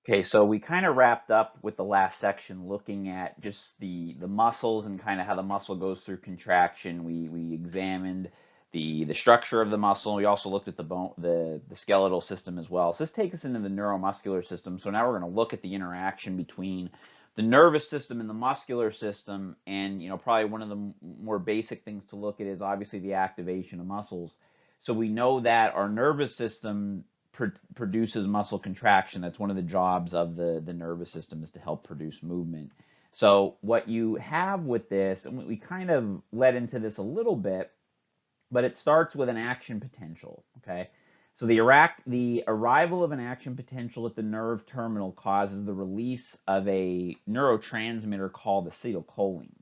Okay, so we kind of wrapped up with the last section looking at just the muscles and kind of how the muscle goes through contraction. We examined the structure of the muscle. We also looked at the bone, the skeletal system as well. So this takes us into the neuromuscular system. So now we're going to look at the interaction between the nervous system and the muscular system. And probably one of the more basic things to look at is obviously the activation of muscles. So we know that our nervous system produces muscle contraction. That's one of the jobs of the nervous system, is to help produce movement. So what you have with this, and we kind of led into this a little bit, but it starts with an action potential, okay? So the arrival of an action potential at the nerve terminal causes the release of a neurotransmitter called acetylcholine.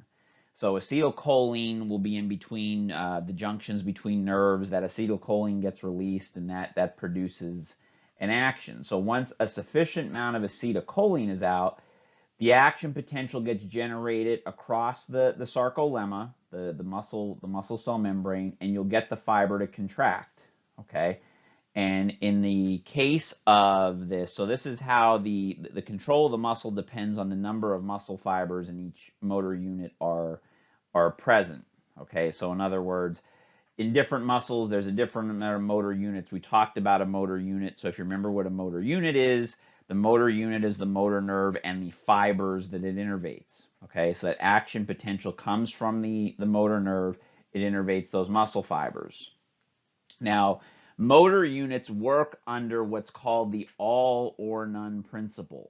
So acetylcholine will be in between the junctions between nerves. That acetylcholine gets released, and that produces an action. So once a sufficient amount of acetylcholine is out, the action potential gets generated across the sarcolemma, the muscle cell membrane, and you'll get the fiber to contract. Okay. And in the case of this, so this is how the control of the muscle depends on the number of muscle fibers in each motor unit are present. Okay, so in other words, in different muscles, there's a different amount of motor units. We talked about a motor unit. So if you remember what a motor unit is, the motor unit is the motor nerve and the fibers that it innervates. Okay, so that action potential comes from the motor nerve. It innervates those muscle fibers. Now, motor units work under what's called the all or none principle.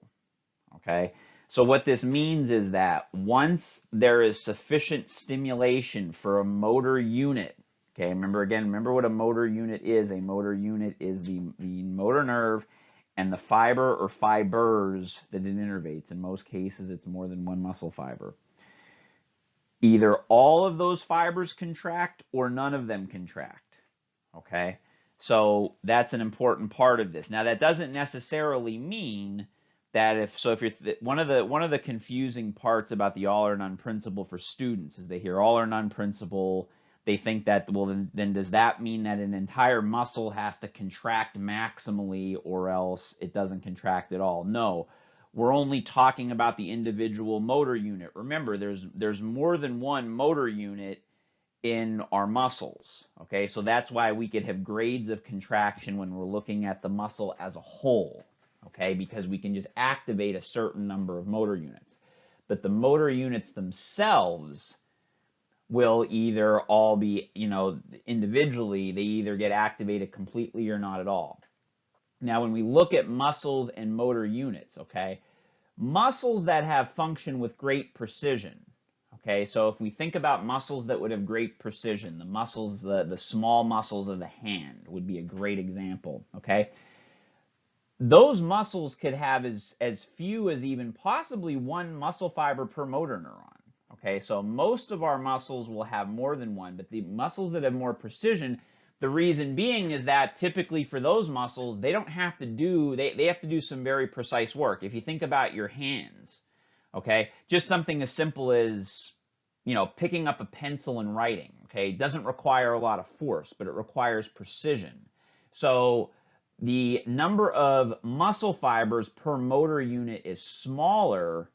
Okay, so what this means is that once there is sufficient stimulation for a motor unit, okay, remember what a motor unit is. A motor unit is the motor nerve and the fiber or fibers that it innervates. In most cases, it's more than one muscle fiber. Either all of those fibers contract or none of them contract. Okay, so that's an important part of this. Now, that doesn't necessarily mean that if you're one of the confusing parts about the all or none principle for students is they hear all or none principle, they think that, well, then does that mean that an entire muscle has to contract maximally or else it doesn't contract at all? No, we're only talking about the individual motor unit. Remember, there's more than one motor unit in our muscles. Okay, so that's why we could have grades of contraction when we're looking at the muscle as a whole. Okay, because we can just activate a certain number of motor units. But the motor units themselves will either all be, individually, they either get activated completely or not at all. Now, when we look at muscles and motor units, okay, muscles that have function with great precision, okay, so if we think about muscles that would have great precision, the muscles, the small muscles of the hand would be a great example, okay? Those muscles could have as few as even possibly one muscle fiber per motor neuron. Okay, so most of our muscles will have more than one, but the muscles that have more precision, the reason being is that typically for those muscles, they don't have to do, they have to do some very precise work. If you think about your hands, okay, just something as simple as, picking up a pencil and writing, okay, doesn't require a lot of force, but it requires precision. So the number of muscle fibers per motor unit is smaller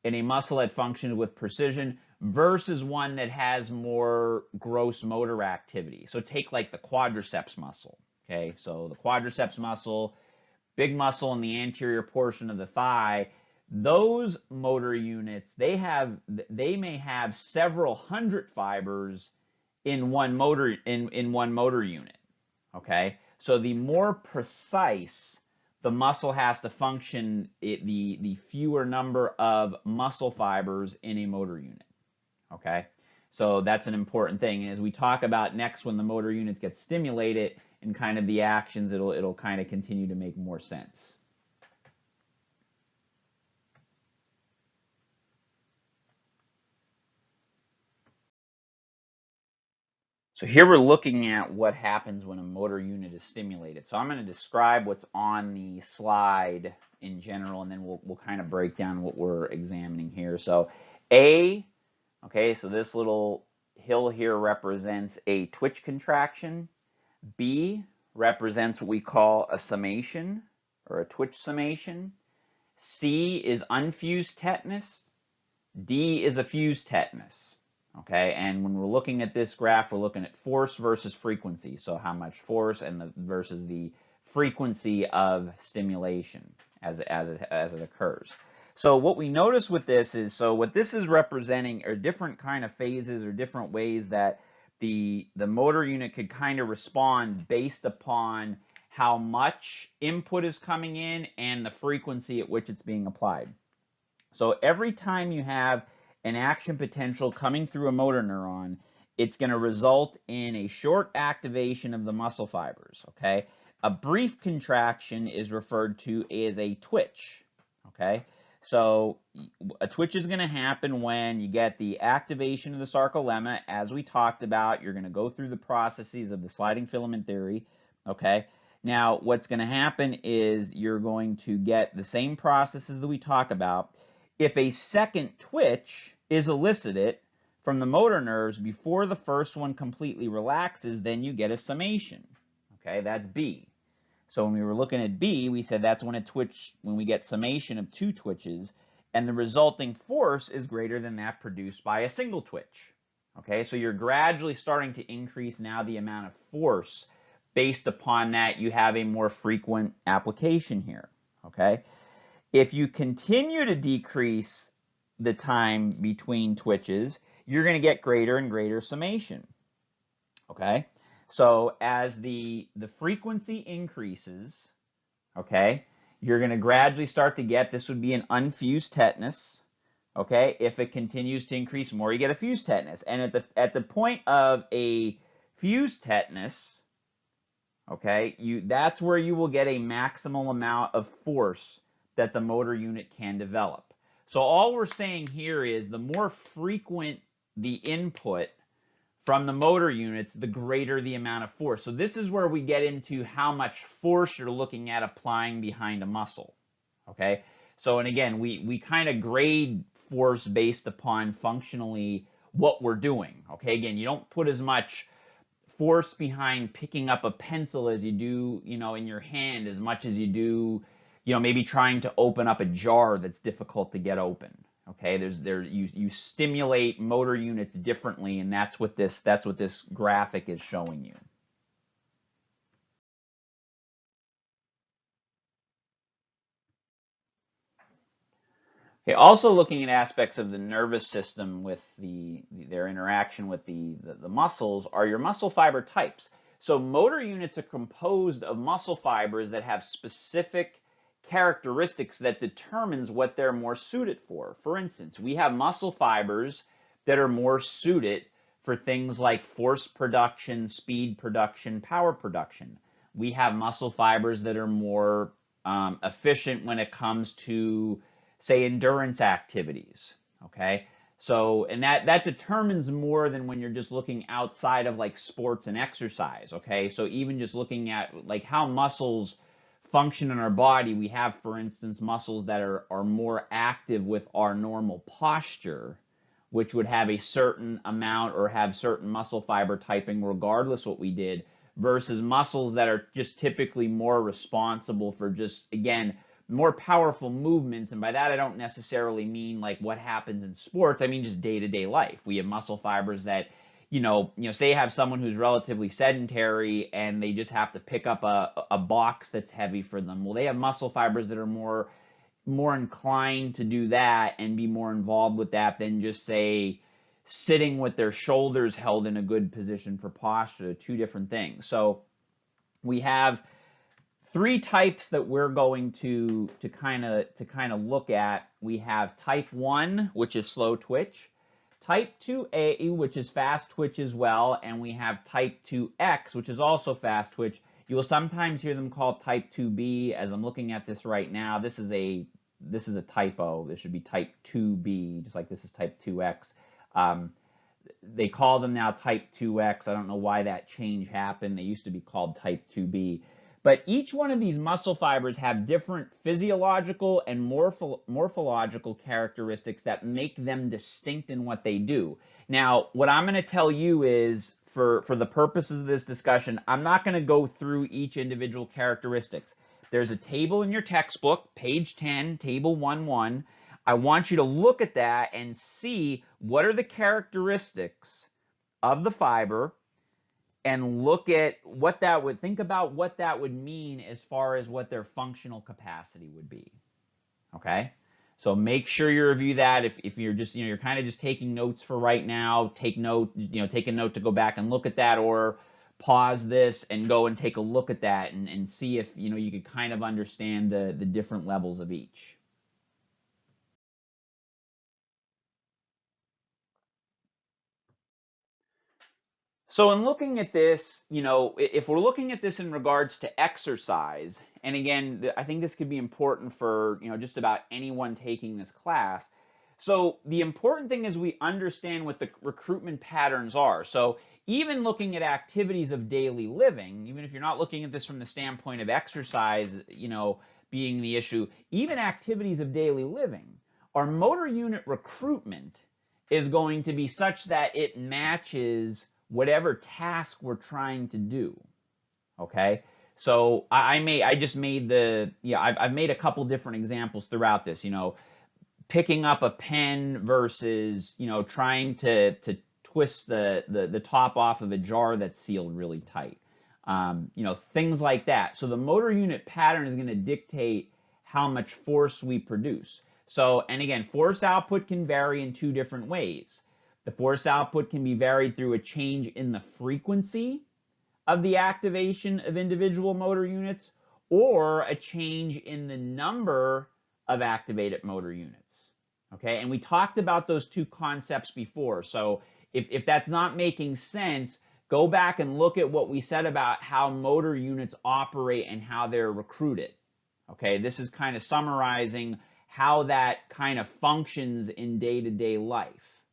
in a muscle that functions with precision versus one that has more gross motor activity. So take like the quadriceps muscle, okay? So the quadriceps muscle, big muscle in the anterior portion of the thigh, those motor units, they may have several hundred fibers in one motor unit, okay? So the more precise the muscle has to function, the fewer number of muscle fibers in a motor unit, okay? So that's an important thing. And as we talk about next, when the motor units get stimulated and kind of the actions, it'll kind of continue to make more sense. So here we're looking at what happens when a motor unit is stimulated. So I'm going to describe what's on the slide in general, and then we'll kind of break down what we're examining here. So okay, so this little hill here represents a twitch contraction. B represents what we call a summation or a twitch summation. C is unfused tetanus. D is a fused tetanus. Okay, and when we're looking at this graph, we're looking at force versus frequency. So how much force and versus the frequency of stimulation as it occurs. So what we notice with this is, so what this is representing are different kind of phases or different ways that the motor unit could kind of respond based upon how much input is coming in and the frequency at which it's being applied. So every time you have an action potential coming through a motor neuron, it's going to result in a short activation of the muscle fibers, okay? A brief contraction is referred to as a twitch, okay? So a twitch is going to happen when you get the activation of the sarcolemma, as we talked about. You're going to go through the processes of the sliding filament theory, okay? Now, what's going to happen is you're going to get the same processes that we talk about. If a second twitch is elicited from the motor nerves before the first one completely relaxes, then you get a summation. Okay, that's B. So when we were looking at B, we said that's when we get summation of 2 twitches, and the resulting force is greater than that produced by a single twitch. Okay, so you're gradually starting to increase now the amount of force based upon that you have a more frequent application here. Okay. If you continue to decrease the time between twitches, you're going to get greater and greater summation. Okay? So as the frequency increases, okay, you're going to gradually start to get, this would be an unfused tetanus. Okay? If it continues to increase more, you get a fused tetanus. And at the point of a fused tetanus, okay, that's where you will get a maximal amount of force that the motor unit can develop. So all we're saying here is the more frequent the input from the motor units, the greater the amount of force. So this is where we get into how much force you're looking at applying behind a muscle. Okay? So, and again, we kind of grade force based upon functionally what we're doing. Okay? Again, you don't put as much force behind picking up a pencil as you do, in your hand, as much as you do, maybe trying to open up a jar that's difficult to get open. Okay, you stimulate motor units differently, and that's what this graphic is showing you. Okay, also looking at aspects of the nervous system with their interaction with the muscles are your muscle fiber types. So motor units are composed of muscle fibers that have specific characteristics that determines what they're more suited for. For instance, we have muscle fibers that are more suited for things like force production, speed production, power production. We have muscle fibers that are more efficient when it comes to, say, endurance activities. Okay, so, and that determines more than when you're just looking outside of like sports and exercise. Okay, so even just looking at like how muscles function in our body, we have, for instance, muscles that are more active with our normal posture, which would have a certain amount or have certain muscle fiber typing regardless what we did, versus muscles that are just typically more responsible for just, again, more powerful movements. And by that, I don't necessarily mean like what happens in sports. I mean just day-to-day life. We have muscle fibers that, say you have someone who's relatively sedentary and they just have to pick up a box that's heavy for them. Well, they have muscle fibers that are more inclined to do that and be more involved with that than just, say, sitting with their shoulders held in a good position for posture. 2 different things. So we have 3 types that we're going to kind of look at. We have type 1, which is slow twitch, type 2A, which is fast twitch as well, and we have type 2X, which is also fast twitch. You will sometimes hear them called type 2B. As I'm looking at this right now, this is a typo. This should be type 2B, just like this is type 2X. They call them now type 2X. I don't know why that change happened. They used to be called type 2B. But each one of these muscle fibers have different physiological and morphological characteristics that make them distinct in what they do. Now, what I'm going to tell you is, for the purposes of this discussion, I'm not going to go through each individual characteristics. there's a table in your textbook, page 10, table 1-1. I want you to look at that and see what are the characteristics of the fiber, and look at what that would, think about what that would mean as far as what their functional capacity would be. Okay? So make sure you review that. If you're just, you're kind of just taking notes for right now, take a note to go back and look at that, or pause this and go and take a look at that and see if, you could kind of understand the different levels of each. So in looking at this, if we're looking at this in regards to exercise, and again, I think this could be important for, just about anyone taking this class. So the important thing is we understand what the recruitment patterns are. So even looking at activities of daily living, even if you're not looking at this from the standpoint of exercise, being the issue, even activities of daily living, our motor unit recruitment is going to be such that it matches whatever task we're trying to do. Okay, so I've made a couple different examples throughout this. Picking up a pen versus trying to twist the top off of a jar that's sealed really tight. Things like that. So the motor unit pattern is going to dictate how much force we produce. So, and again, force output can vary in two different ways. The force output can be varied through a change in the frequency of the activation of individual motor units, or a change in the number of activated motor units. Okay, and we talked about those two concepts before. So if that's not making sense, go back and look at what we said about how motor units operate and how they're recruited. Okay, this is kind of summarizing how that kind of functions in day-to-day life.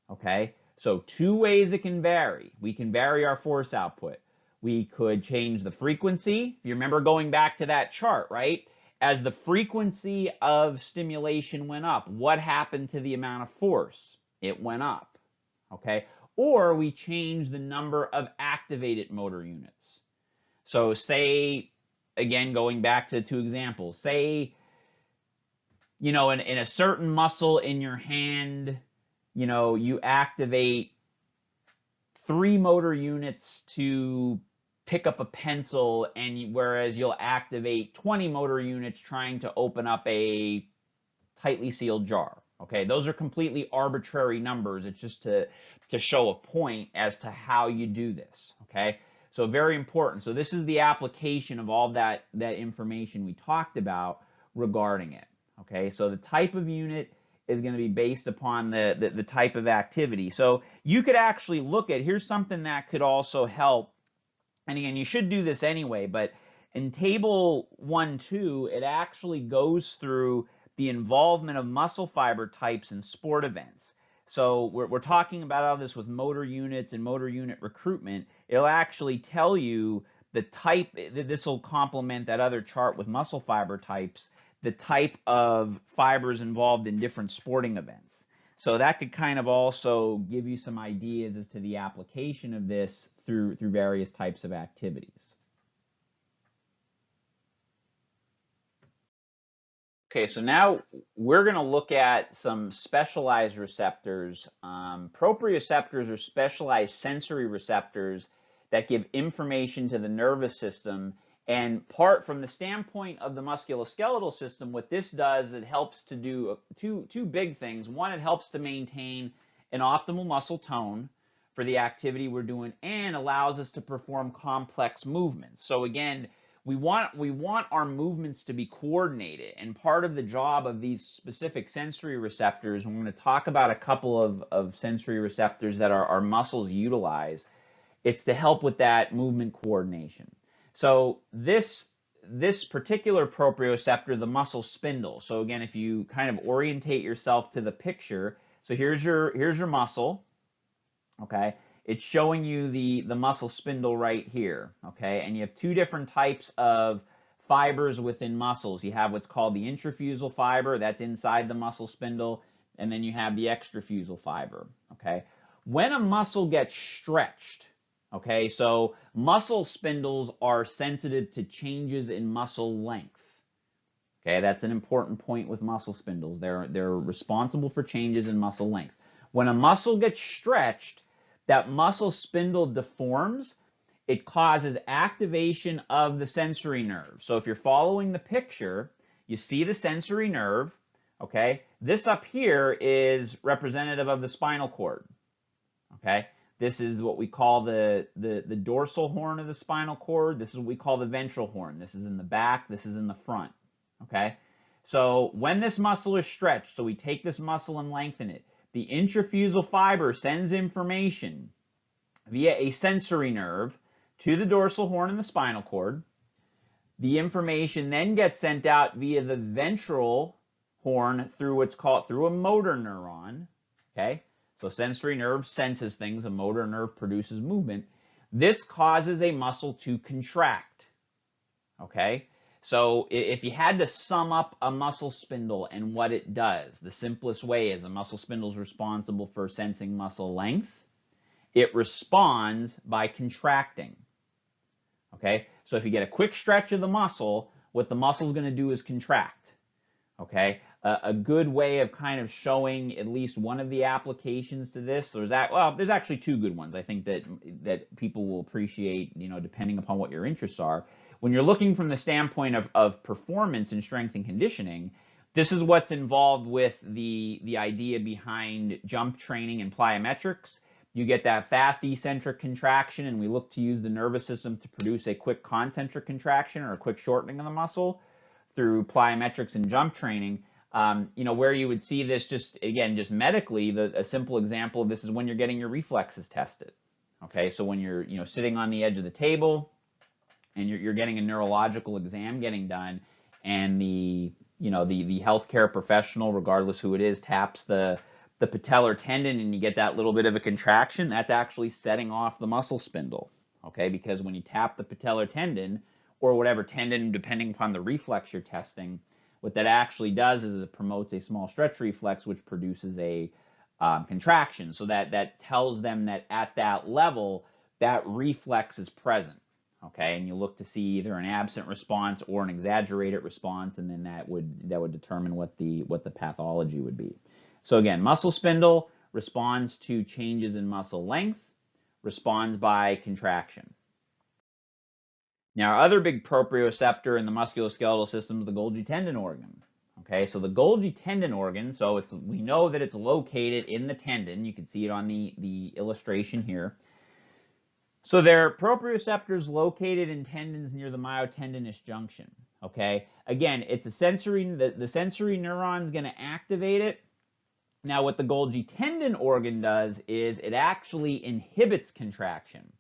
Okay, so two ways it can vary. We can vary our force output. We could change the frequency. If you remember going back to that chart, right? As the frequency of stimulation went up, what happened to the amount of force? It went up. Okay, or we change the number of activated motor units. So say, again, going back to the two examples, say, in a certain muscle in your hand, you activate 3 motor units to pick up a pencil, and whereas you'll activate 20 motor units trying to open up a tightly sealed jar. Okay, those are completely arbitrary numbers. It's just to show a point as to how you do this. Okay, so very important. So this is the application of all that information we talked about regarding it. Okay, so the type of unit is going to be based upon the type of activity. So you could actually look at, here's something that could also help, and again, you should do this anyway, but in table 1-2, it actually goes through the involvement of muscle fiber types in sport events. So we're talking about all this with motor units and motor unit recruitment. It'll actually tell you the type, this will complement that other chart with muscle fiber types, the type of fibers involved in different sporting events. So that could kind of also give you some ideas as to the application of this through various types of activities. Okay, so now we're going to look at some specialized receptors. Proprioceptors are specialized sensory receptors that give information to the nervous system. And part from the standpoint of the musculoskeletal system, what this does, it helps to do two big things. One, it helps to maintain an optimal muscle tone for the activity we're doing, and allows us to perform complex movements. So again, we want our movements to be coordinated, and part of the job of these specific sensory receptors, and we're going to talk about a couple of sensory receptors that our muscles utilize, it's to help with that movement coordination. So this particular proprioceptor, the muscle spindle. So again, if you kind of orientate yourself to the picture, so here's your muscle, okay? It's showing you the muscle spindle right here, okay? And you have two different types of fibers within muscles. You have what's called the intrafusal fiber, that's inside the muscle spindle, and then you have the extrafusal fiber, okay? When a muscle gets stretched, Okay, so muscle spindles are sensitive to changes in muscle length. Okay, that's an important point with muscle spindles. They're responsible for changes in muscle length. When a muscle gets stretched, that muscle spindle deforms. It causes activation of the sensory nerve. So if you're following the picture, you see the sensory nerve. Okay, this up here is representative of the spinal cord. Okay, this is what we call the dorsal horn of the spinal cord. This is what we call the ventral horn. This is in the back. This is in the front. Okay, so when this muscle is stretched, so we take this muscle and lengthen it, the intrafusal fiber sends information via a sensory nerve to the dorsal horn in the spinal cord. The information then gets sent out via the ventral horn through what's called through a motor neuron. Okay, so sensory nerve senses things, a motor nerve produces movement. This causes a muscle to contract. Okay, so if you had to sum up a muscle spindle and what it does, the simplest way is a muscle spindle is responsible for sensing muscle length. It responds by contracting. Okay, so if you get a quick stretch of the muscle, what the muscle is going to do is contract. Okay, a good way of kind of showing at least one of the applications to this, there's actually two good ones I think that people will appreciate, depending upon what your interests are. When you're looking from the standpoint of performance in strength and conditioning, this is what's involved with the idea behind jump training and plyometrics. You get that fast eccentric contraction, and we look to use the nervous system to produce a quick concentric contraction or a quick shortening of the muscle through plyometrics and jump training. Where you would see this just medically, a simple example of this is when you're getting your reflexes tested. Okay, so when you're sitting on the edge of the table and you're getting a neurological exam getting done, and the healthcare professional, regardless who it is, taps the patellar tendon and you get that little bit of a contraction, that's actually setting off the muscle spindle. Okay, because when you tap the patellar tendon, or whatever tendon, depending upon the reflex you're testing, what that actually does is it promotes a small stretch reflex, which produces a contraction. So that tells them that at that level, that reflex is present. Okay, and you look to see either an absent response or an exaggerated response, and then that would determine what the pathology would be. So again, muscle spindle responds to changes in muscle length, responds by contraction. Now, our other big proprioceptor in the musculoskeletal system is the Golgi tendon organ. Okay, so the Golgi tendon organ, so we know that it's located in the tendon. You can see it on the illustration here. So there are proprioceptors located in tendons near the myotendinous junction. Okay, again, it's a sensory. The sensory neuron is going to activate it. Now, what the Golgi tendon organ does is it actually inhibits contraction.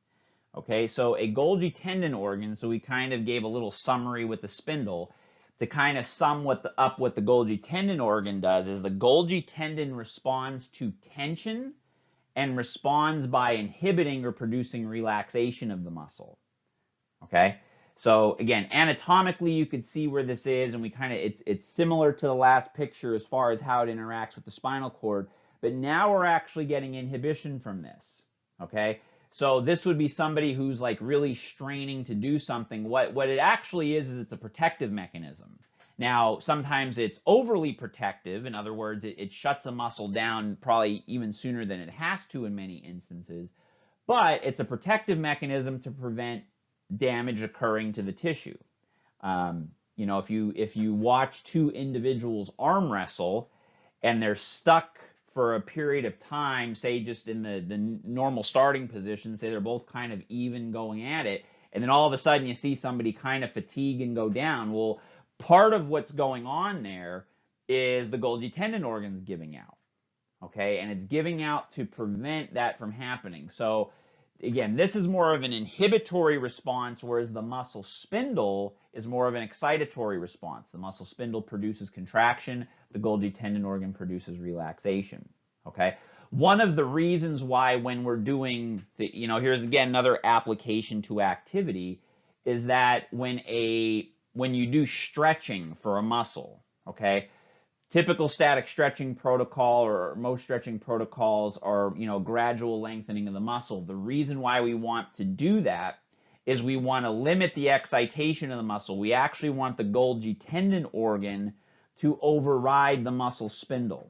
Okay, so a Golgi tendon organ, so we kind of gave a little summary with the spindle. To kind of sum up what the Golgi tendon organ does is the Golgi tendon responds to tension and responds by inhibiting or producing relaxation of the muscle. Okay, so again, anatomically you could see where this is, and it's similar to the last picture as far as how it interacts with the spinal cord, but now we're actually getting inhibition from this. Okay, so this would be somebody who's like really straining to do something. What it actually is it's a protective mechanism. Now, sometimes it's overly protective. In other words, it shuts a muscle down probably even sooner than it has to in many instances. But it's a protective mechanism to prevent damage occurring to the tissue. If you watch two individuals arm wrestle and they're stuck for a period of time, say just in the normal starting position, say they're both kind of even going at it, and then all of a sudden you see somebody kind of fatigue and go down. Well, part of what's going on there is the Golgi tendon organ's giving out. Okay, and it's giving out to prevent that from happening. So again, this is more of an inhibitory response, whereas the muscle spindle is more of an excitatory response. The muscle spindle produces contraction, the Golgi tendon organ produces relaxation. Okay, one of the reasons why when we're doing, here's again another application to activity, is that when you do stretching for a muscle, okay, Typical static stretching protocol, or most stretching protocols, are, you know, gradual lengthening of the muscle. The reason why we want to do that is we want to limit the excitation of the muscle. We actually want the Golgi tendon organ to override the muscle spindle.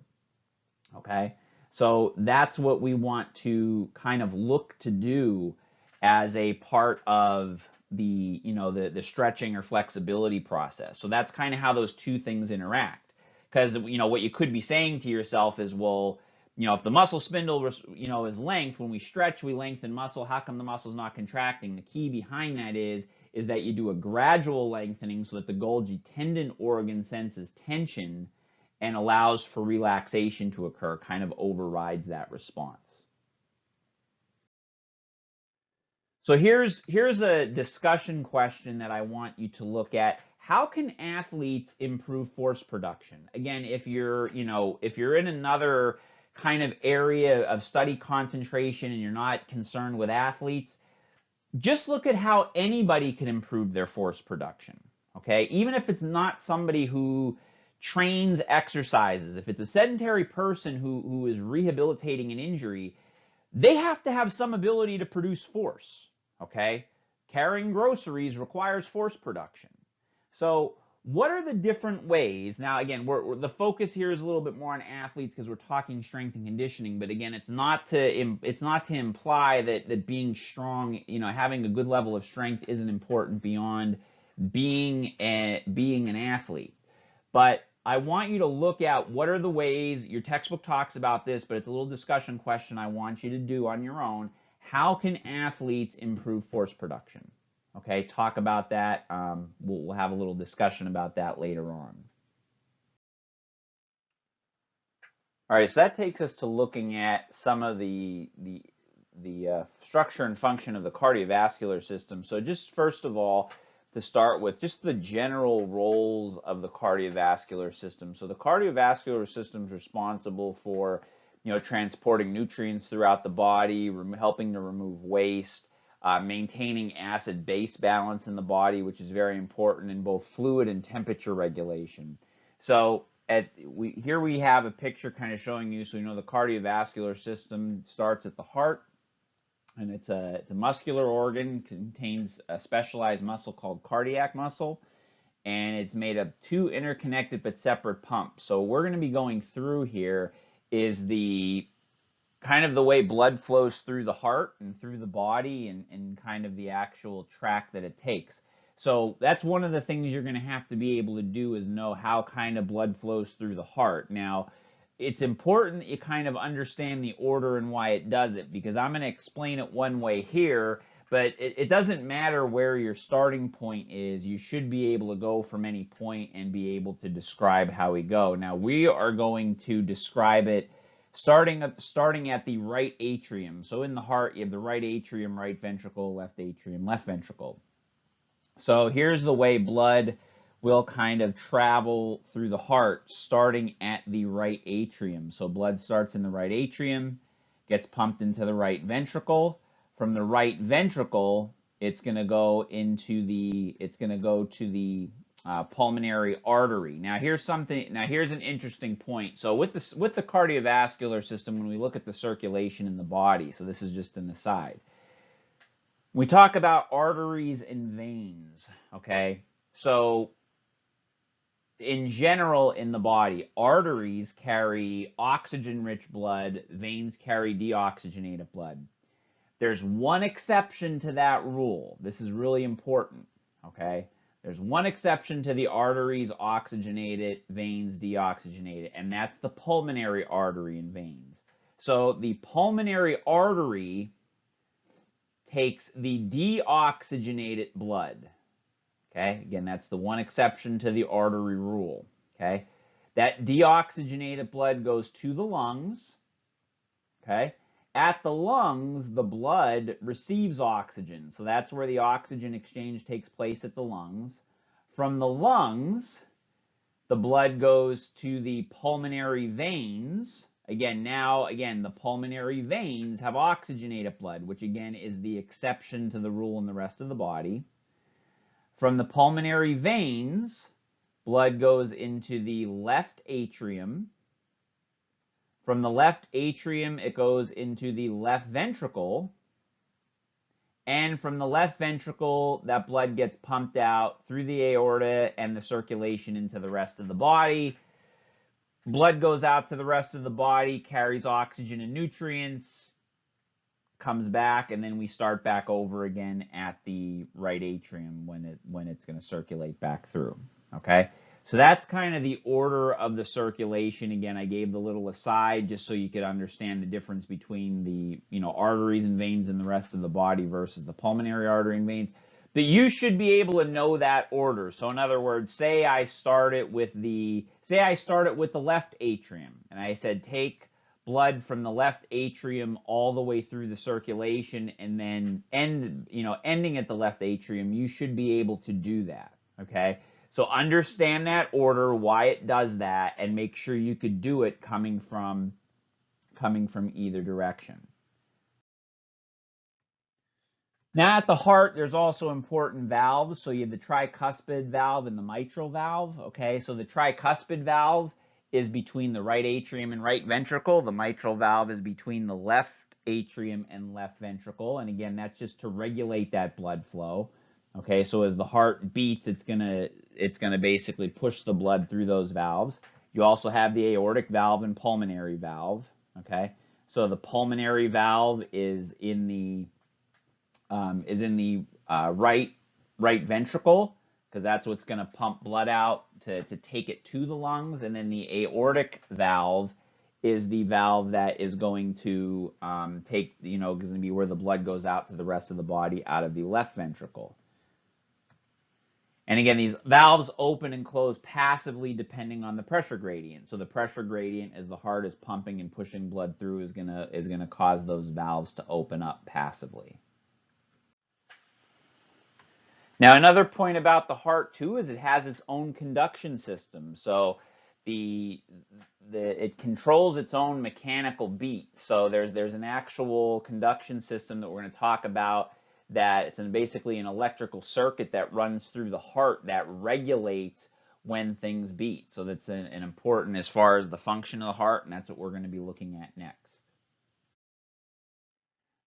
Okay, so that's what we want to kind of look to do as a part of the, you know, the stretching or flexibility process. So that's kind of how those two things interact. Because, you know, what you could be saying to yourself is, well, you know, if the muscle spindle, you know, is length, when we stretch, we lengthen muscle. How come the muscle's not contracting? The key behind that is that you do a gradual lengthening so that the Golgi tendon organ senses tension and allows for relaxation to occur, kind of overrides that response. So here's a discussion question that I want you to look at. How can athletes improve force production? Again, if you're in another kind of area of study concentration and you're not concerned with athletes, just look at how anybody can improve their force production. Okay, even if it's not somebody who trains exercises, if it's a sedentary person who is rehabilitating an injury, they have to have some ability to produce force. Okay, carrying groceries requires force production. So what are the different ways? Now, again, the focus here is a little bit more on athletes because we're talking strength and conditioning. But again, it's not to imply that being strong, you know, having a good level of strength isn't important beyond being an athlete. But I want you to look at what are the ways. Your textbook talks about this, but it's a little discussion question I want you to do on your own. How can athletes improve force production? Okay, talk about that. We'll have a little discussion about that later on. All right, so that takes us to looking at some of the structure and function of the cardiovascular system. So just first of all, to start with, just the general roles of the cardiovascular system. So the cardiovascular system is responsible for, you know, transporting nutrients throughout the body, helping to remove waste, maintaining acid-base balance in the body, which is very important in both fluid and temperature regulation. So here we have a picture kind of showing you, so you know the cardiovascular system starts at the heart, and it's a muscular organ, contains a specialized muscle called cardiac muscle, and it's made of two interconnected but separate pumps. So we're going to be going through here is the kind of the way blood flows through the heart and through the body, and kind of the actual track that it takes. So that's one of the things you're going to have to be able to do, is know how kind of blood flows through the heart. Now, it's important that you kind of understand the order and why it does it, because I'm going to explain it one way here, but it doesn't matter where your starting point is. You should be able to go from any point and be able to describe how we go. Now, we are going to describe it starting at the right atrium. So in the heart, you have the right atrium, right ventricle, left atrium, left ventricle. So here's the way blood will kind of travel through the heart, starting at the right atrium. So blood starts in the right atrium, gets pumped into the right ventricle. From the right ventricle, it's going to go to the pulmonary artery. Now here's an interesting point. So with the cardiovascular system, when we look at the circulation in the body, so this is just an aside, we talk about arteries and veins. Okay, so in general in the body, arteries carry oxygen-rich blood, veins carry deoxygenated blood. There's one exception to that rule. This is really important. Okay, there's one exception to the arteries oxygenated, veins deoxygenated, and that's the pulmonary artery and veins. So the pulmonary artery takes the deoxygenated blood. Okay, again, that's the one exception to the artery rule. Okay, that deoxygenated blood goes to the lungs. Okay, at the lungs, the blood receives oxygen. So that's where the oxygen exchange takes place, at the lungs. From the lungs, the blood goes to the pulmonary veins. Again, the pulmonary veins have oxygenated blood, which again is the exception to the rule in the rest of the body. From the pulmonary veins, blood goes into the left atrium. From the left atrium, it goes into the left ventricle. And from the left ventricle, that blood gets pumped out through the aorta and the circulation into the rest of the body. Blood goes out to the rest of the body, carries oxygen and nutrients, comes back, and then we start back over again at the right atrium when it's going to circulate back through. Okay, so that's kind of the order of the circulation. Again, I gave the little aside just so you could understand the difference between the arteries and veins in the rest of the body versus the pulmonary artery and veins. But you should be able to know that order. So in other words, say I start it with the left atrium, and I said take blood from the left atrium all the way through the circulation, and then ending at the left atrium. You should be able to do that. Okay, so understand that order, why it does that, and make sure you could do it coming from either direction. Now at the heart, there's also important valves. So you have the tricuspid valve and the mitral valve. Okay, so the tricuspid valve is between the right atrium and right ventricle. The mitral valve is between the left atrium and left ventricle. And again, that's just to regulate that blood flow. Okay, so as the heart beats, it's gonna basically push the blood through those valves. You also have the aortic valve and pulmonary valve. Okay, so the pulmonary valve is in the right ventricle, because that's what's going to pump blood out to take it to the lungs. And then the aortic valve is the valve that is going to going to be where the blood goes out to the rest of the body out of the left ventricle. And again, these valves open and close passively depending on the pressure gradient. So the pressure gradient as the heart is pumping and pushing blood through is gonna cause those valves to open up passively. Now, another point about the heart too is it has its own conduction system. So it controls its own mechanical beat. So there's an actual conduction system that we're going to talk about, that it's basically an electrical circuit that runs through the heart that regulates when things beat. So that's an important as far as the function of the heart, and that's what we're going to be looking at next.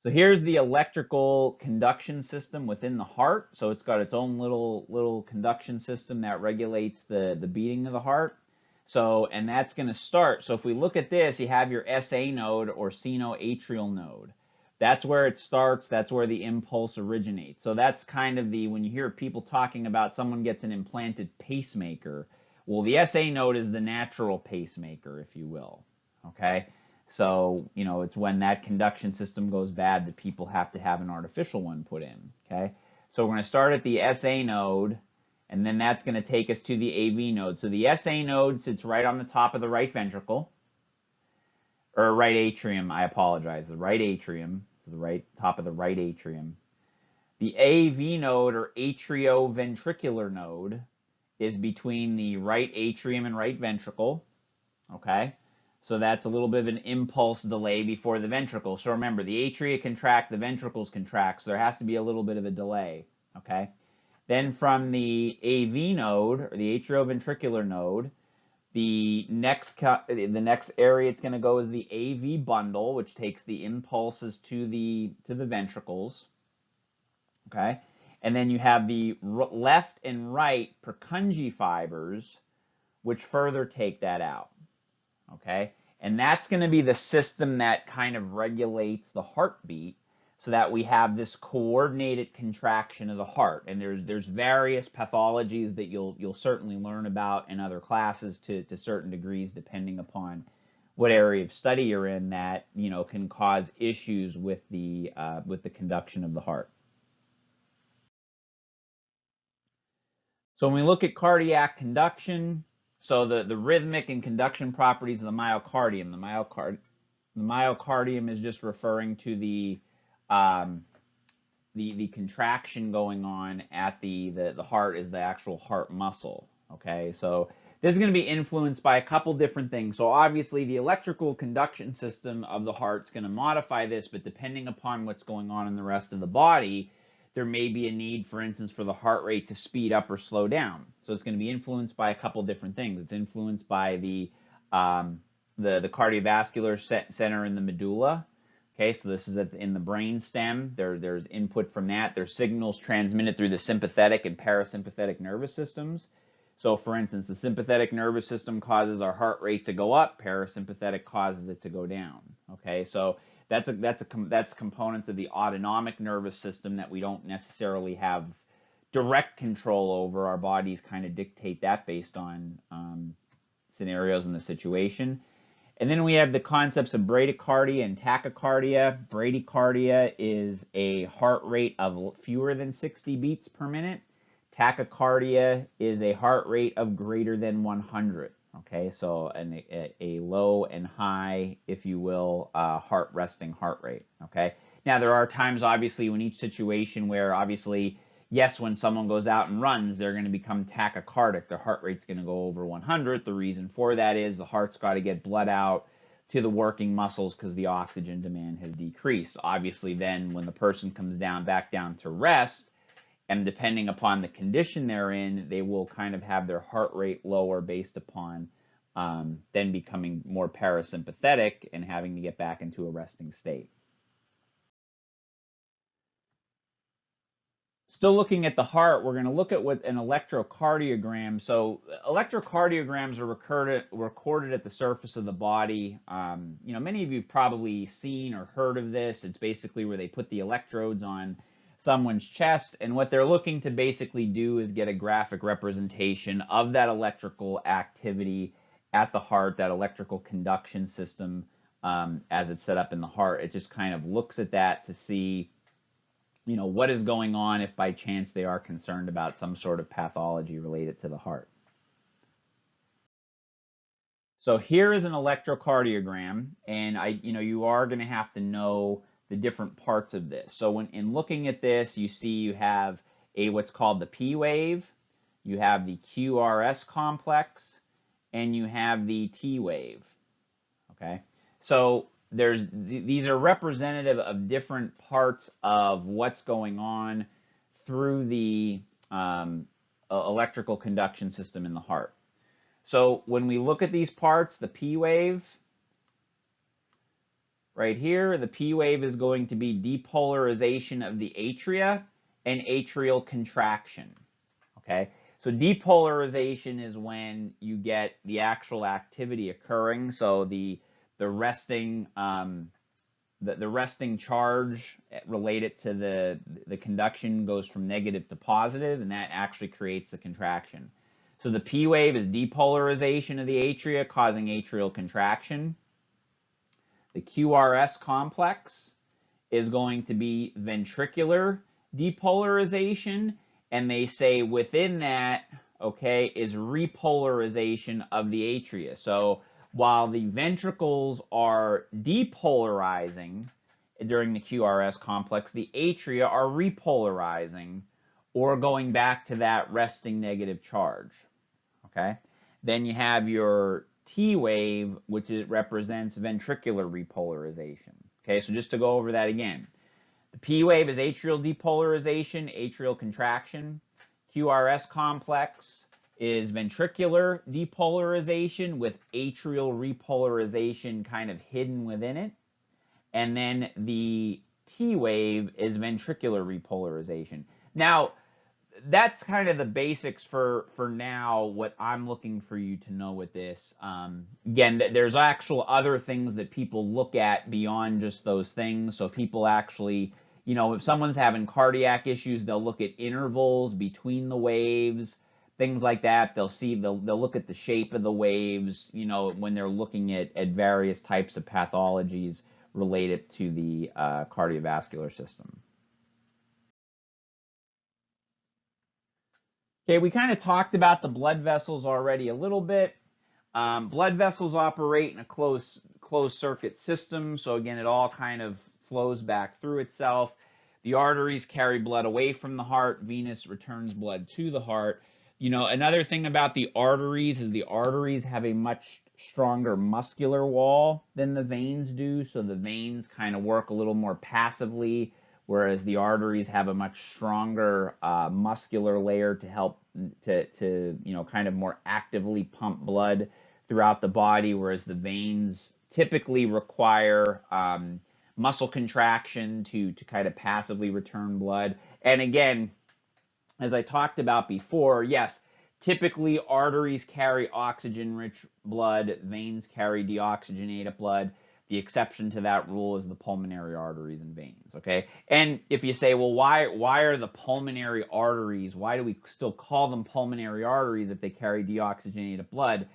So here's the electrical conduction system within the heart. So it's got its own little conduction system that regulates the beating of the heart. So, and that's going to start. So if we look at this, you have your SA node or sinoatrial node. That's where it starts. That's where the impulse originates. So that's kind of when you hear people talking about someone gets an implanted pacemaker, well, the SA node is the natural pacemaker, if you will. Okay. So, it's when that conduction system goes bad that people have to have an artificial one put in, okay? So we're going to start at the SA node, and then that's going to take us to the AV node. So the SA node sits right on the top of the right ventricle, or right atrium, I apologize, the right atrium, so the right top of the right atrium. The AV node, or atrioventricular node, is between the right atrium and right ventricle, okay? So that's a little bit of an impulse delay before the ventricle. So remember, the atria contract, the ventricles contract, so there has to be a little bit of a delay, okay? Then from the AV node, or the atrioventricular node, the next area it's going to go is the AV bundle, which takes the impulses to the ventricles, okay? And then you have the left and right Purkinje fibers, which further take that out. Okay, and that's going to be the system that kind of regulates the heartbeat, so that we have this coordinated contraction of the heart. And there's various pathologies that you'll certainly learn about in other classes to certain degrees, depending upon what area of study you're in, that can cause issues with the conduction of the heart. So when we look at cardiac conduction, so the rhythmic and conduction properties of the myocardium. The myocardium is just referring to the contraction going on at the heart, is the actual heart muscle. Okay, so this is going to be influenced by a couple different things. So obviously the electrical conduction system of the heart is going to modify this, but depending upon what's going on in the rest of the body, there may be a need, for instance, for the heart rate to speed up or slow down. So it's going to be influenced by a couple different things. It's influenced by the cardiovascular center in the medulla. Okay, so this is in the brain stem. There's input from that. There's signals transmitted through the sympathetic and parasympathetic nervous systems. So, for instance, the sympathetic nervous system causes our heart rate to go up. Parasympathetic causes it to go down. Okay, so that's components of the autonomic nervous system that we don't necessarily have direct control over. Our bodies kind of dictate that based on scenarios in the situation. And then we have the concepts of bradycardia and tachycardia. Bradycardia is a heart rate of fewer than 60 beats per minute. Tachycardia is a heart rate of greater than 100. Okay, so a low and high, if you will, resting heart rate. Okay, now there are times, obviously, in each situation where, obviously, yes, when someone goes out and runs, they're going to become tachycardic. Their heart rate's going to go over 100. The reason for that is the heart's got to get blood out to the working muscles because the oxygen demand has decreased. Obviously, then when the person comes back down to rest, and depending upon the condition they're in, they will kind of have their heart rate lower based upon then becoming more parasympathetic and having to get back into a resting state. Still looking at the heart, we're going to look at what an electrocardiogram. So electrocardiograms are recorded at the surface of the body. Many of you have probably seen or heard of this. It's basically where they put the electrodes on someone's chest, and what they're looking to basically do is get a graphic representation of that electrical activity at the heart, that electrical conduction system as it's set up in the heart. It just kind of looks at that to see what is going on if by chance they are concerned about some sort of pathology related to the heart. So here is an electrocardiogram, and you are going to have to know the different parts of this. So when in looking at this, you see you have what's called the P wave, you have the QRS complex, and you have the T wave. Okay, so these are representative of different parts of what's going on through the electrical conduction system in the heart. So when we look at these parts, the P wave, right here, the P wave is going to be depolarization of the atria and atrial contraction. Okay, so depolarization is when you get the actual activity occurring. So the resting charge related to the conduction goes from negative to positive, and that actually creates the contraction. So the P wave is depolarization of the atria causing atrial contraction. The QRS complex is going to be ventricular depolarization, and they say within that, okay, is repolarization of the atria. So while the ventricles are depolarizing during the QRS complex, the atria are repolarizing or going back to that resting negative charge. Okay, then you have your T wave, which represents ventricular repolarization. Okay, so just to go over that again, the P wave is atrial depolarization, atrial contraction. QRS complex is ventricular depolarization with atrial repolarization kind of hidden within it. And then the T wave is ventricular repolarization. Now, that's kind of the basics for now, what I'm looking for you to know with this. Again, there's actual other things that people look at beyond just those things. So people actually, if someone's having cardiac issues, they'll look at intervals between the waves, things like that. They'll look at the shape of the waves, when they're looking at various types of pathologies related to the cardiovascular system. Okay, we kind of talked about the blood vessels already a little bit. Blood vessels operate in a closed circuit system. So again, it all kind of flows back through itself. The arteries carry blood away from the heart. Venous returns blood to the heart. Another thing about the arteries is the arteries have a much stronger muscular wall than the veins do. So the veins kind of work a little more passively whereas the arteries have a much stronger muscular layer to help to kind of more actively pump blood throughout the body, whereas the veins typically require muscle contraction to kind of passively return blood. And again, as I talked about before, yes, typically arteries carry oxygen-rich blood, veins carry deoxygenated blood. The exception to that rule is the pulmonary arteries and veins, okay? And if you say, well, why are the pulmonary arteries, why do we still call them pulmonary arteries if they carry deoxygenated blood?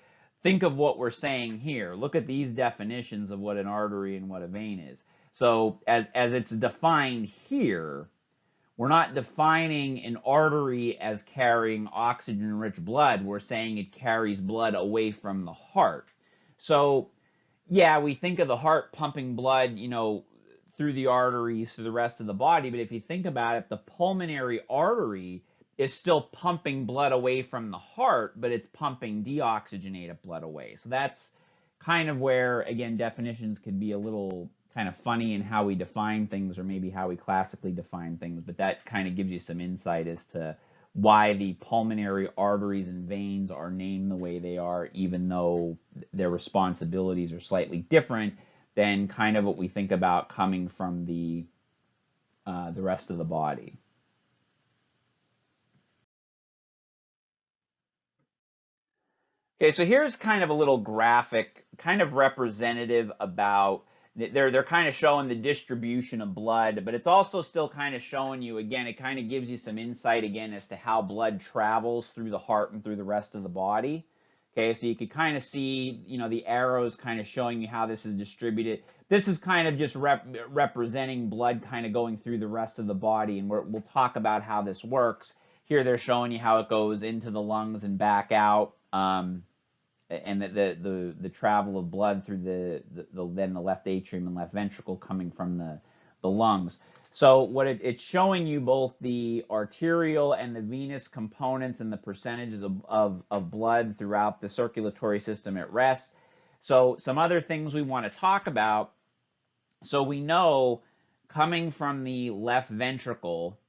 Think of what we're saying here. Look at these definitions of what an artery and what a vein is. So as it's defined here, we're not defining an artery as carrying oxygen-rich blood. We're saying it carries blood away from the heart. So, yeah, we think of the heart pumping blood, through the arteries to the rest of the body. But if you think about it, the pulmonary artery is still pumping blood away from the heart, but it's pumping deoxygenated blood away. So that's kind of where, again, definitions could be a little kind of funny in how we define things, or maybe how we classically define things, but that kind of gives you some insight as to why the pulmonary arteries and veins are named the way they are, even though their responsibilities are slightly different than kind of what we think about coming from the rest of the body. Okay, so here's kind of a little graphic, kind of representative about, they're kind of showing the distribution of blood, but it's also still kind of showing you, again, it kind of gives you some insight again as to how blood travels through the heart and through the rest of the body. Okay, so you could kind of see, the arrows kind of showing you how this is distributed. This is kind of just representing blood kind of going through the rest of the body, and we'll talk about how this works. Here they're showing you how it goes into the lungs and back out. And the travel of blood through then the left atrium and left ventricle coming from the lungs. So what it's showing you both the arterial and the venous components and the percentages of blood throughout the circulatory system at rest. So some other things we want to talk about. So we know coming from the left ventricle,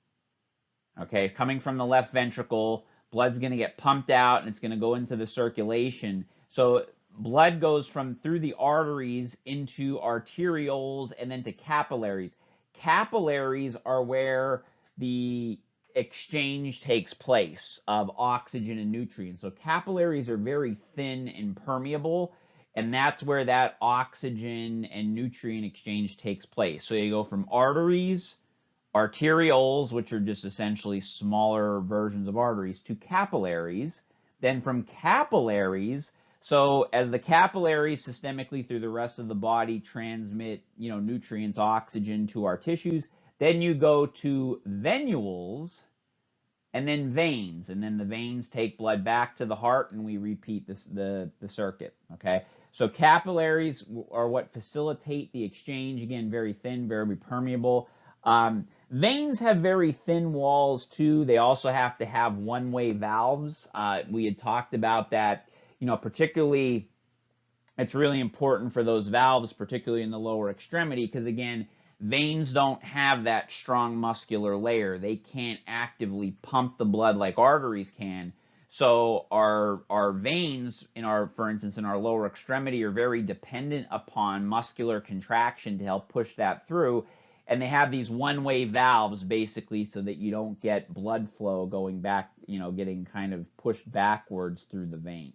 blood's going to get pumped out and it's going to go into the circulation. So blood goes from through the arteries into arterioles and then to capillaries. Capillaries are where the exchange takes place of oxygen and nutrients. So capillaries are very thin and permeable, and that's where that oxygen and nutrient exchange takes place. So you go from arteries, arterioles, which are just essentially smaller versions of arteries, to capillaries. Then from capillaries, so as the capillaries systemically through the rest of the body transmit, nutrients, oxygen to our tissues, then you go to venules and then veins, and then the veins take blood back to the heart, and we repeat the circuit. Okay, so capillaries are what facilitate the exchange. Again, very thin, very permeable. Veins have very thin walls too. They also have to have one-way valves. We had talked about that, particularly it's really important for those valves, particularly in the lower extremity, because again, veins don't have that strong muscular layer. They can't actively pump the blood like arteries can. So our veins, for instance, in our lower extremity are very dependent upon muscular contraction to help push that through. And they have these one-way valves basically so that you don't get blood flow going back, getting kind of pushed backwards through the veins.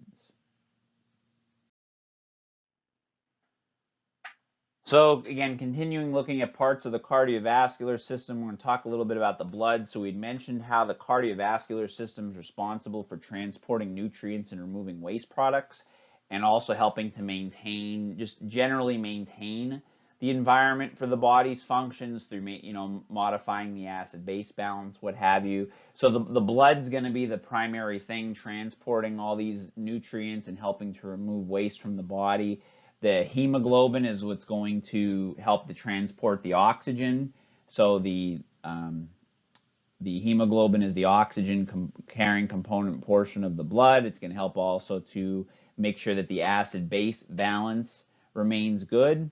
So again, continuing looking at parts of the cardiovascular system, we're going to talk a little bit about the blood. So we'd mentioned how the cardiovascular system is responsible for transporting nutrients and removing waste products, and also helping to maintain, just generally maintain the environment for the body's functions through, modifying the acid-base balance, what have you. So the blood's going to be the primary thing transporting all these nutrients and helping to remove waste from the body. The hemoglobin is what's going to help to transport the oxygen. So the hemoglobin is the oxygen carrying component portion of the blood. It's going to help also to make sure that the acid-base balance remains good.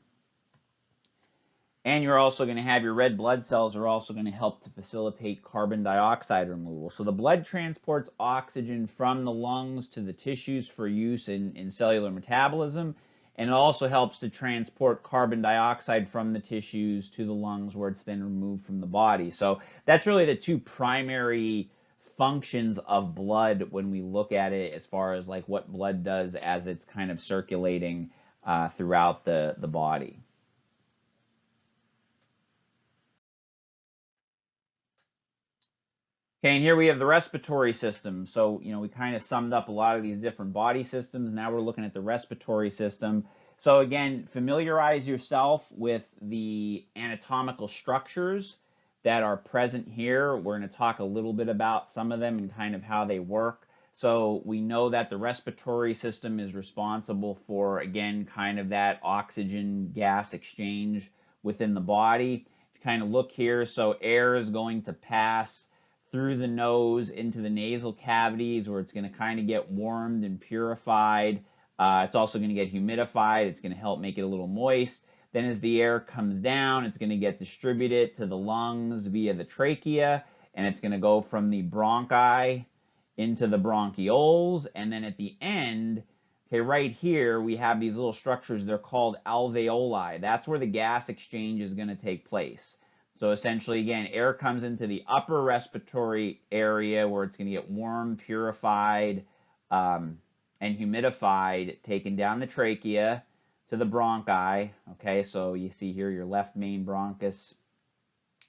And you're also going to have your red blood cells are also going to help to facilitate carbon dioxide removal. So the blood transports oxygen from the lungs to the tissues for use in cellular metabolism, and it also helps to transport carbon dioxide from the tissues to the lungs where it's then removed from the body. So that's really the two primary functions of blood when we look at it as far as like what blood does as it's kind of circulating throughout the body. Okay, and here we have the respiratory system. So, we kind of summed up a lot of these different body systems. Now we're looking at the respiratory system. So again, familiarize yourself with the anatomical structures that are present here. We're going to talk a little bit about some of them and kind of how they work. So we know that the respiratory system is responsible for, again, kind of that oxygen gas exchange within the body. If you kind of look here, so air is going to pass through the nose into the nasal cavities where it's going to kind of get warmed and purified. It's also going to get humidified. It's going to help make it a little moist. Then as the air comes down, it's going to get distributed to the lungs via the trachea, and it's going to go from the bronchi into the bronchioles. And then at the end, okay, right here, we have these little structures. They're called alveoli. That's where the gas exchange is going to take place. So essentially, again, air comes into the upper respiratory area where it's going to get warm, purified, and humidified, taken down the trachea to the bronchi. Okay, so you see here your left main bronchus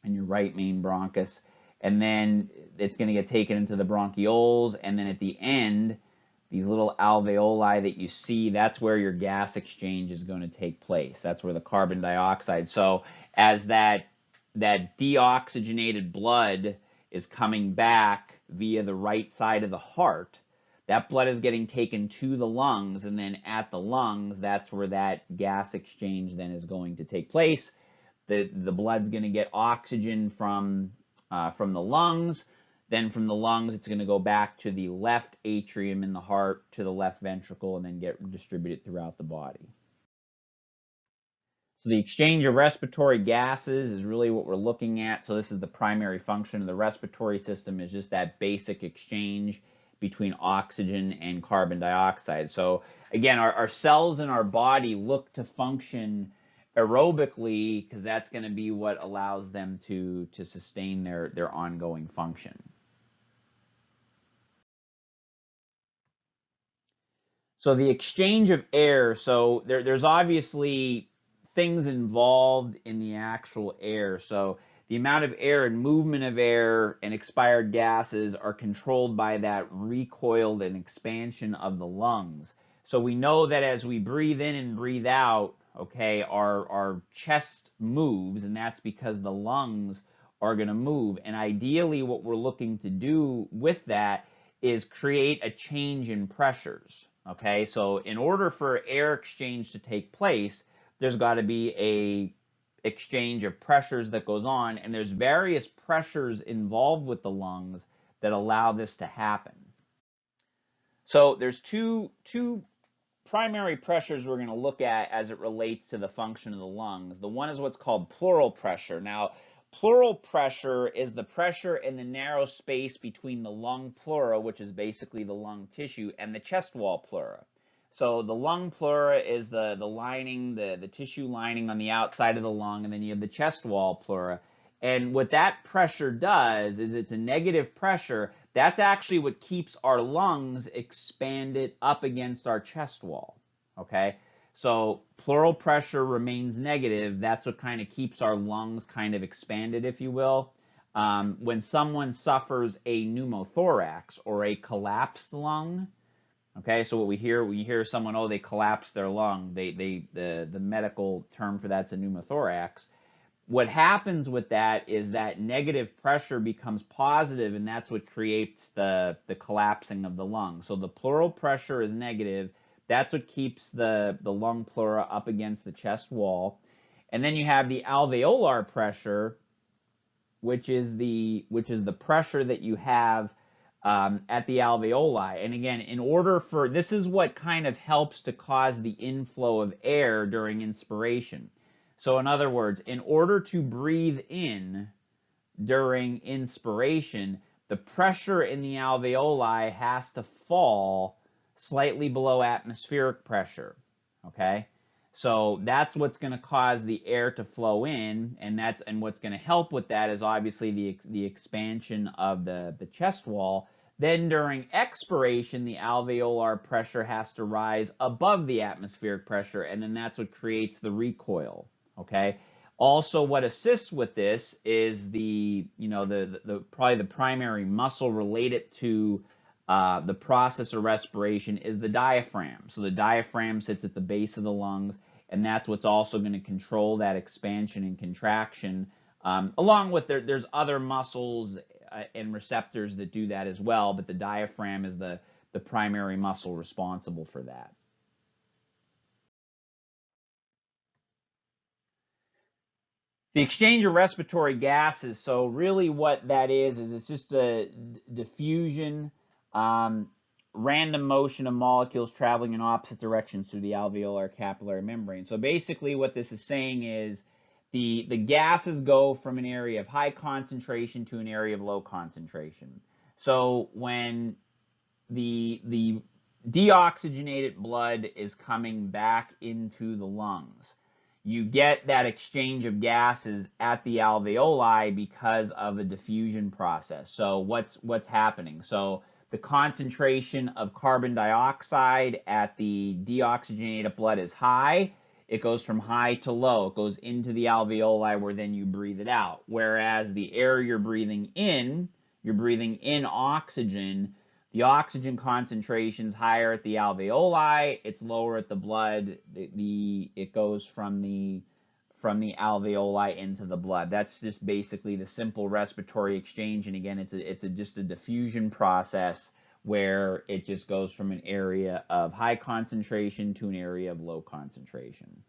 and your right main bronchus. And then it's going to get taken into the bronchioles. And then at the end, these little alveoli that you see, that's where your gas exchange is going to take place. That's where the carbon dioxide. So as that deoxygenated blood is coming back via the right side of the heart, that blood is getting taken to the lungs, and then at the lungs, that's where that gas exchange then is going to take place. The blood's going to get oxygen from the lungs. Then from the lungs, it's going to go back to the left atrium in the heart, to the left ventricle, and then get distributed throughout the body. So the exchange of respiratory gases is really what we're looking at. So this is the primary function of the respiratory system, is just that basic exchange between oxygen and carbon dioxide. So again, our cells in our body look to function aerobically because that's going to be what allows them to sustain their ongoing function. So the exchange of air, so there's obviously things involved in the actual air. So the amount of air and movement of air and expired gases are controlled by that recoil and expansion of the lungs. So we know that as we breathe in and breathe out, okay, our chest moves, and that's because the lungs are going to move. And ideally, what we're looking to do with that is create a change in pressures. Okay, so in order for air exchange to take place, there's got to be a exchange of pressures that goes on, and there's various pressures involved with the lungs that allow this to happen. So there's two primary pressures we're going to look at as it relates to the function of the lungs. The one is what's called pleural pressure. Now, pleural pressure is the pressure in the narrow space between the lung pleura, which is basically the lung tissue, and the chest wall pleura. So the lung pleura is the lining, the tissue lining on the outside of the lung, and then you have the chest wall pleura. And what that pressure does is it's a negative pressure. That's actually what keeps our lungs expanded up against our chest wall. Okay? So pleural pressure remains negative. That's what kind of keeps our lungs kind of expanded, if you will. When someone suffers a pneumothorax or a collapsed lung, okay, so what we hear someone, oh, they collapsed their lung. The medical term for that's a pneumothorax. What happens with that is that negative pressure becomes positive, and that's what creates the collapsing of the lung. So the pleural pressure is negative. That's what keeps the lung pleura up against the chest wall. And then you have the alveolar pressure, which is the pressure that you have at the alveoli. And again, this is what kind of helps to cause the inflow of air during inspiration. So in other words, in order to breathe in during inspiration, the pressure in the alveoli has to fall slightly below atmospheric pressure, okay? So that's what's going to cause the air to flow in, and what's going to help with that is obviously the expansion of the chest wall. Then during expiration, the alveolar pressure has to rise above the atmospheric pressure, and then that's what creates the recoil, okay? Also, what assists with this is the probably the primary muscle related to the process of respiration is the diaphragm. So the diaphragm sits at the base of the lungs, and that's what's also going to control that expansion and contraction. Along with there's other muscles and receptors that do that as well, but the diaphragm is the primary muscle responsible for that. The exchange of respiratory gases, so really what that is it's just a diffusion, random motion of molecules traveling in opposite directions through the alveolar capillary membrane. So basically what this is saying is the gases go from an area of high concentration to an area of low concentration. So when the deoxygenated blood is coming back into the lungs, you get that exchange of gases at the alveoli because of a diffusion process. So what's happening? So the concentration of carbon dioxide at the deoxygenated blood is high. It goes from high to low. It goes into the alveoli where then you breathe it out. Whereas the air you're breathing in oxygen. The oxygen concentration is higher at the alveoli. It's lower at the blood. It goes from the alveoli into the blood. That's just basically the simple respiratory exchange. And again, it's just a diffusion process where it just goes from an area of high concentration to an area of low concentration.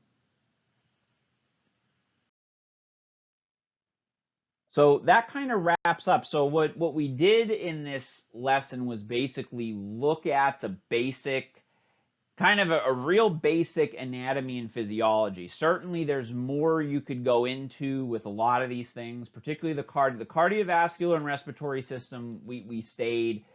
So that kind of wraps up. So what we did in this lesson was basically look at the basic, kind of a real basic anatomy and physiology. Certainly there's more you could go into with a lot of these things, particularly the cardiovascular and respiratory system. We stayed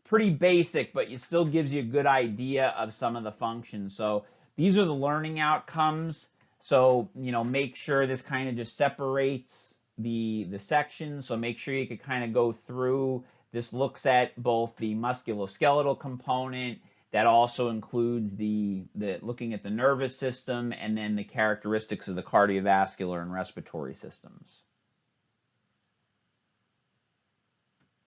pretty basic, but it still gives you a good idea of some of the functions. So these are the learning outcomes. So, make sure this kind of just separates the sections. So make sure you could kind of go through. This looks at both the musculoskeletal component, that also includes the looking at the nervous system, and then the characteristics of the cardiovascular and respiratory systems.